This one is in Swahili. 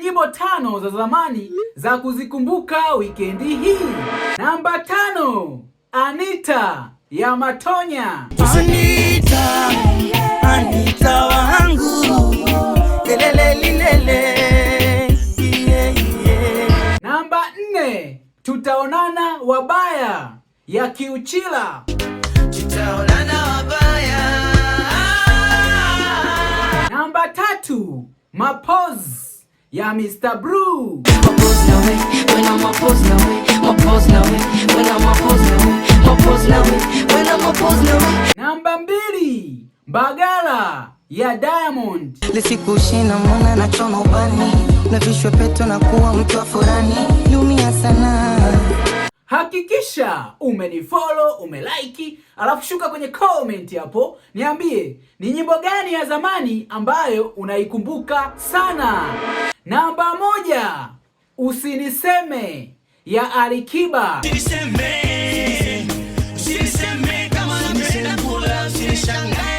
nyimbo 5 za zamani za kuzikumbuka wikendi hii. Namba 5, Anita ya Matonya. Anita, Anita wangu, lelelelele, yeah, yeah. Namba 4, Tutaonana Wabaya ya Kiuchila. Tutaonana wabaya. Namba 3, Mapoz ya Mr. Blue. Namba 2, Mbagala ya Diamond. Lisikushina mwana na choma ubani, na vishwe peto na kuwa mtu wa furani, lumia sana. Hakikisha umenifollow, umelike, alafu shuka kwenye comment hapo niambie ni nyimbo gani ya zamani ambayo unaikumbuka sana. Namba 1, Usiniseme ya Alikiba. Usiniseme kama napenda kula, usinishangae.